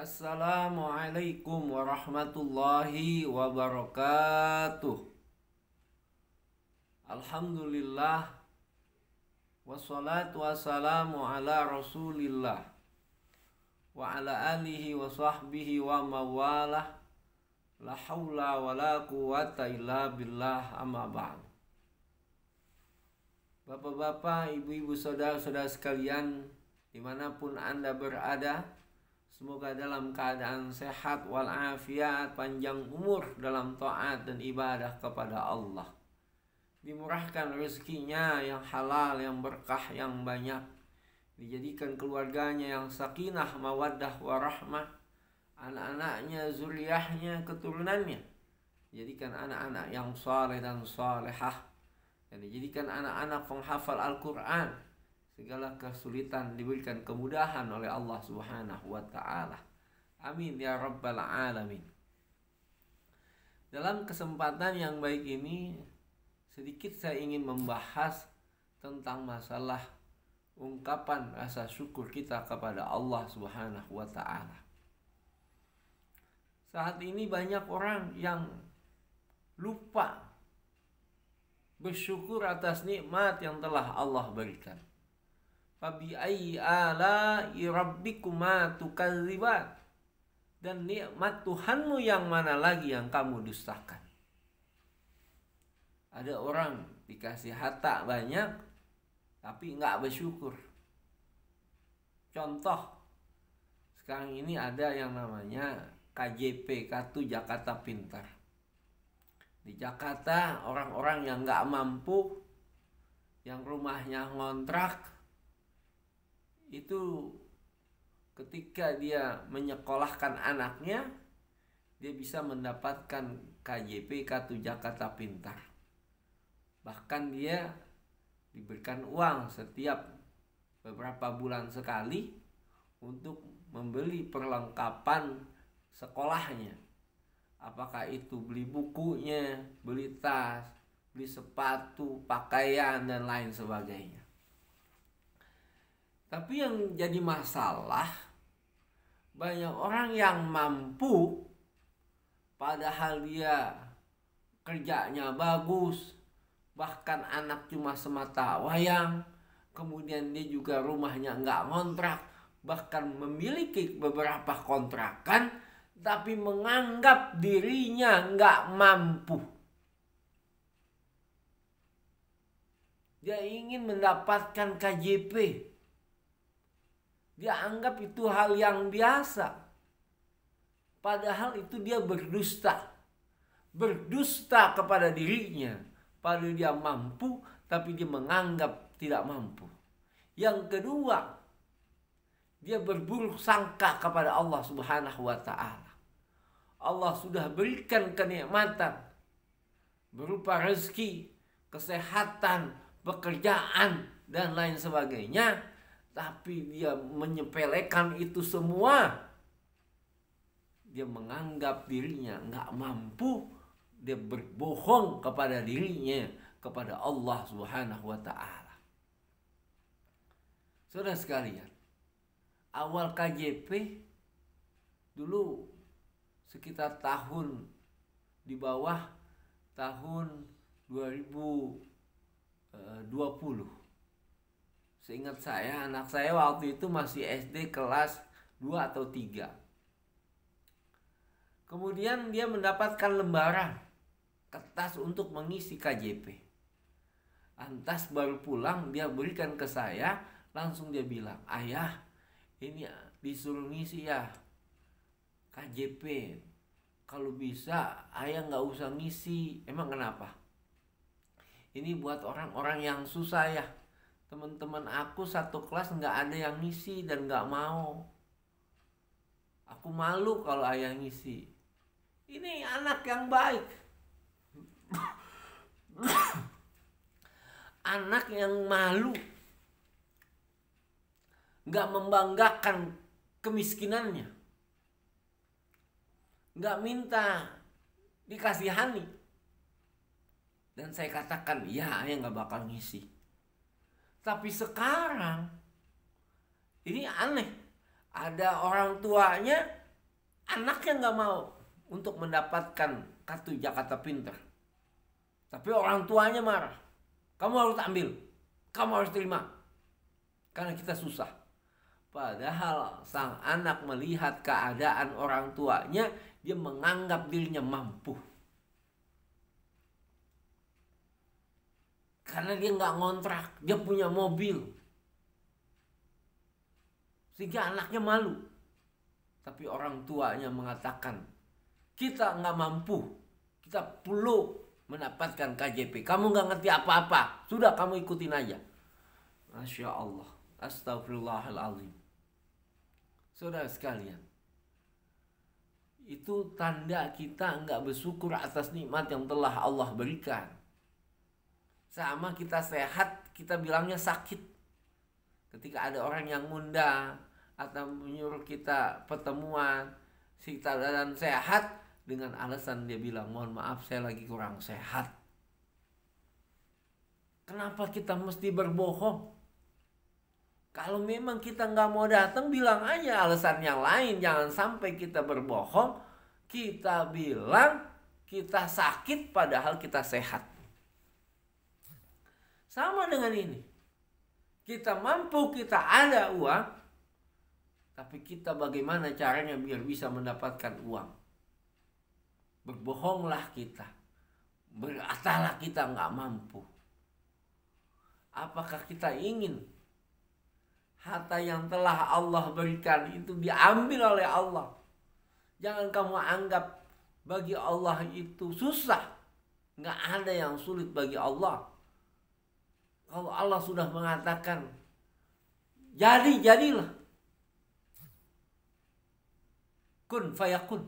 Assalamualaikum warahmatullahi wabarakatuh. Alhamdulillah. Wassalatu wassalamu ala rasulillah wa ala alihi wa sahbihi wa mawalah. La hawla wa la quwata illa billah, amma ba'd. Bapak-bapak, ibu-ibu, saudara-saudara sekalian, dimanapun Anda berada, semoga dalam keadaan sehat walafiat, panjang umur dalam taat dan ibadah kepada Allah. Dimurahkan rezekinya yang halal, yang berkah, yang banyak. Dijadikan keluarganya yang sakinah, mawaddah, warahmah. Anak-anaknya, zuriyahnya, keturunannya dijadikan anak-anak yang saleh dan salehah. Dan dijadikan anak-anak penghafal Al-Quran. Segala kesulitan diberikan kemudahan oleh Allah Subhanahu wa ta'ala. Amin ya rabbal alamin. Dalam kesempatan yang baik ini, sedikit saya ingin membahas tentang masalah ungkapan rasa syukur kita kepada Allah Subhanahu wa ta'ala. Saat ini banyak orang yang lupa bersyukur atas nikmat yang telah Allah berikan. Fabi ayyi ala'i rabbikuma tukadziban. Dan nikmat Tuhanmu yang mana lagi yang kamu dustakan? Ada orang dikasih harta banyak tapi nggak bersyukur. Contoh, sekarang ini ada yang namanya KJP, Kartu Jakarta Pintar. Di Jakarta, orang-orang yang nggak mampu, yang rumahnya ngontrak, itu ketika dia menyekolahkan anaknya, dia bisa mendapatkan KJP, Kartu Jakarta Pintar. Bahkan dia diberikan uang setiap beberapa bulan sekali untuk membeli perlengkapan sekolahnya. Apakah itu beli bukunya, beli tas, beli sepatu, pakaian, dan lain sebagainya. Tapi yang jadi masalah, banyak orang yang mampu padahal dia kerjanya bagus, bahkan anak cuma semata wayang, kemudian dia juga rumahnya nggak ngontrak, bahkan memiliki beberapa kontrakan, tapi menganggap dirinya nggak mampu. Dia ingin mendapatkan KJP. Dia anggap itu hal yang biasa. Padahal itu dia berdusta. Berdusta kepada dirinya. Padahal dia mampu, tapi dia menganggap tidak mampu. Yang kedua, dia berburuk sangka kepada Allah Subhanahu wa ta'ala. Allah sudah berikan kenikmatan berupa rezeki, kesehatan, pekerjaan, dan lain sebagainya. Tapi dia menyepelekan itu semua. Dia menganggap dirinya nggak mampu. Dia berbohong kepada dirinya, kepada Allah Subhanahu wa ta'ala. Saudara sekalian, awal KJP dulu sekitar tahun di bawah tahun 2020. Seingat saya, anak saya waktu itu masih SD kelas 2 atau 3. Kemudian dia mendapatkan lembaran kertas untuk mengisi KJP. Lantas baru pulang, dia berikan ke saya, langsung dia bilang, "Ayah, ini disuruh ngisi ya KJP. Kalau bisa ayah nggak usah ngisi." Emang kenapa? Ini buat orang-orang yang susah ya. Teman-teman aku satu kelas nggak ada yang ngisi dan nggak mau. Aku malu kalau ayah ngisi. Ini anak yang baik. Anak yang malu. Nggak membanggakan kemiskinannya. Nggak minta dikasihani. Dan saya katakan, ya ayah nggak bakal ngisi. Tapi sekarang ini aneh. Ada orang tuanya Anaknya nggak mau untuk mendapatkan kartu Jakarta Pinter. Tapi orang tuanya marah. Kamu harus ambil. Kamu harus terima. Karena kita susah. Padahal sang anak melihat keadaan orang tuanya, dia menganggap dirinya mampu. Karena dia nggak ngontrak, dia punya mobil. Sehingga anaknya malu. Tapi orang tuanya mengatakan, kita nggak mampu, kita perlu mendapatkan KJP. Kamu nggak ngerti apa-apa, sudah kamu ikutin aja. Masya Allah, astagfirullahaladzim. Saudara sekalian, itu tanda kita nggak bersyukur atas nikmat yang telah Allah berikan. Sama kita sehat, kita bilangnya sakit. Ketika ada orang yang ngundang atau menyuruh kita pertemuan, kita dalam sehat, dengan alasan dia bilang, mohon maaf saya lagi kurang sehat. Kenapa kita mesti berbohong? Kalau memang kita nggak mau datang, bilang aja alasan yang lain. Jangan sampai kita berbohong, kita bilang kita sakit padahal kita sehat. Sama dengan ini. Kita mampu, kita ada uang, tapi kita bagaimana caranya biar bisa mendapatkan uang? Berbohonglah kita, berkatalah kita nggak mampu. Apakah kita ingin harta yang telah Allah berikan itu diambil oleh Allah? Jangan kamu anggap bagi Allah itu susah. Nggak ada yang sulit bagi Allah. Kalau Allah sudah mengatakan jadi, jadilah. Kun fayakun.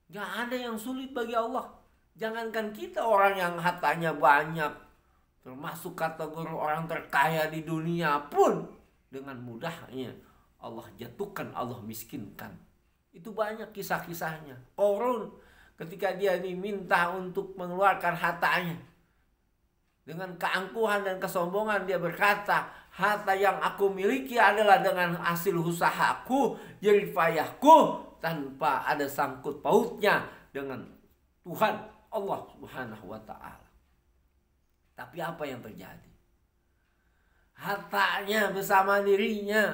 Gak ada yang sulit bagi Allah. Jangankan kita orang yang hartanya banyak, termasuk kategori orang terkaya di dunia pun, dengan mudahnya Allah jatuhkan, Allah miskinkan. Itu banyak kisah-kisahnya. Korun ketika dia diminta untuk mengeluarkan hartanya, dengan keangkuhan dan kesombongan dia berkata, harta yang aku miliki adalah dengan hasil usahaku, jerih payahku, tanpa ada sangkut pautnya dengan Tuhan Allah Subhanahu wa ta'ala. Tapi apa yang terjadi? Hartanya bersama dirinya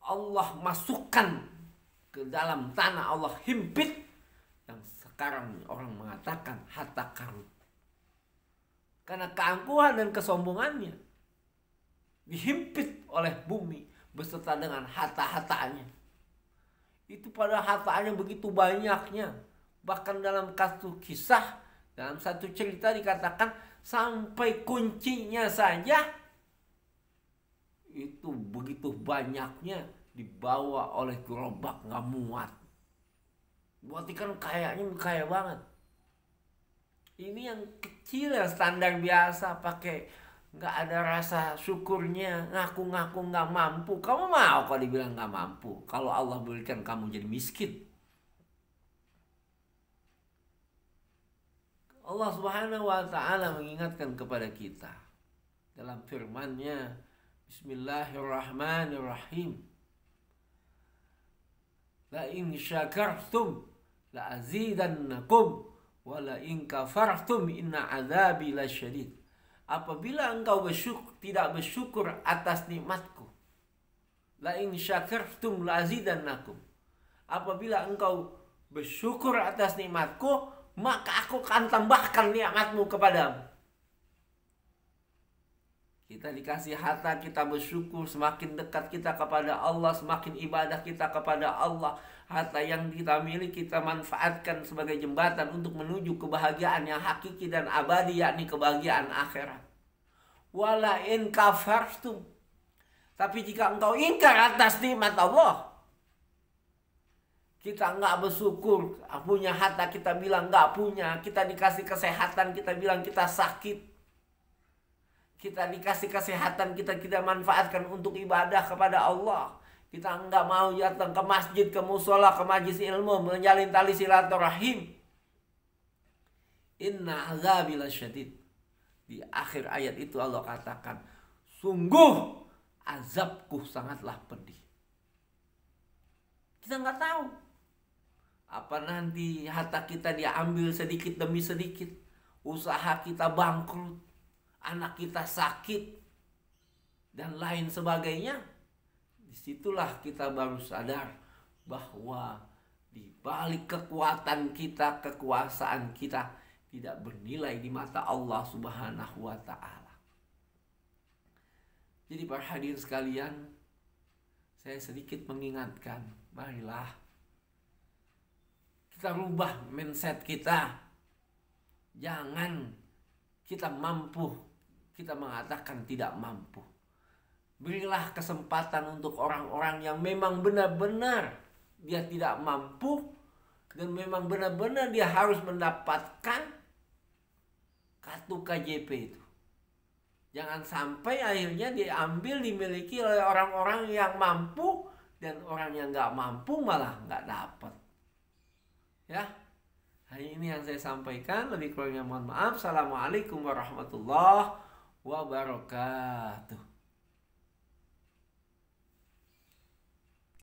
Allah masukkan ke dalam tanah, Allah himpit. Yang sekarang orang mengatakan harta karun. Karena keangkuhan dan kesombongannya dihimpit oleh bumi beserta dengan harta-hartanya. Itu pada hartanya begitu banyaknya. Bahkan dalam satu kisah, dalam satu cerita dikatakan sampai kuncinya saja itu begitu banyaknya dibawa oleh gerobak, nggak muat. Berarti kan kayaknya kaya banget. Ini yang kecil, yang standar biasa, pakai nggak ada rasa syukurnya, ngaku-ngaku nggak mampu. Kamu mau kalau dibilang nggak mampu? Kalau Allah berikan kamu jadi miskin. Allah Subhanahu wa ta'ala mengingatkan kepada kita dalam firman-Nya, Bismillahirrahmanirrahim. La in syakartum la azidannakum wa la in kafartum inna azabi lasyadid. Apabila engkau tidak bersyukur atas nikmatku, la in syakartum la azidannakum. Apabila engkau bersyukur atas nikmatku, maka aku akan tambahkan nikmatmu kepadamu. Kita dikasih harta, kita bersyukur, semakin dekat kita kepada Allah, semakin ibadah kita kepada Allah. Harta yang kita miliki kita manfaatkan sebagai jembatan untuk menuju kebahagiaan yang hakiki dan abadi, yakni kebahagiaan akhirat. Wala in kafartum. Tapi jika engkau ingkar atas nikmat Allah, kita nggak bersyukur, punya harta kita bilang nggak punya, kita dikasih kesehatan kita bilang kita sakit. Kita dikasih kesehatan, kita manfaatkan untuk ibadah kepada Allah. Kita enggak mau datang ke masjid, ke musola, ke majlis ilmu, menjalin tali silaturahim. Inna azabi lasyadid. Di akhir ayat itu Allah katakan, sungguh azabku sangatlah pedih. Kita nggak tahu. Apa nanti harta kita diambil sedikit demi sedikit. Usaha kita bangkrut. Anak kita sakit. Dan lain sebagainya. Disitulah kita baru sadar bahwa di balik kekuatan kita, kekuasaan kita tidak bernilai di mata Allah Subhanahu wa Ta'ala. Jadi para hadirin sekalian, saya sedikit mengingatkan, marilah kita rubah mindset kita. Jangan kita mampu, kita mengatakan tidak mampu. Berilah kesempatan untuk orang-orang yang memang benar-benar dia tidak mampu dan memang benar-benar dia harus mendapatkan kartu KJP itu. Jangan sampai akhirnya diambil, dimiliki oleh orang-orang yang mampu dan orang yang nggak mampu malah nggak dapat. Ya, hari ini yang saya sampaikan. Lebih kurangnya mohon maaf. Assalamualaikum warahmatullahi wabarakatuh.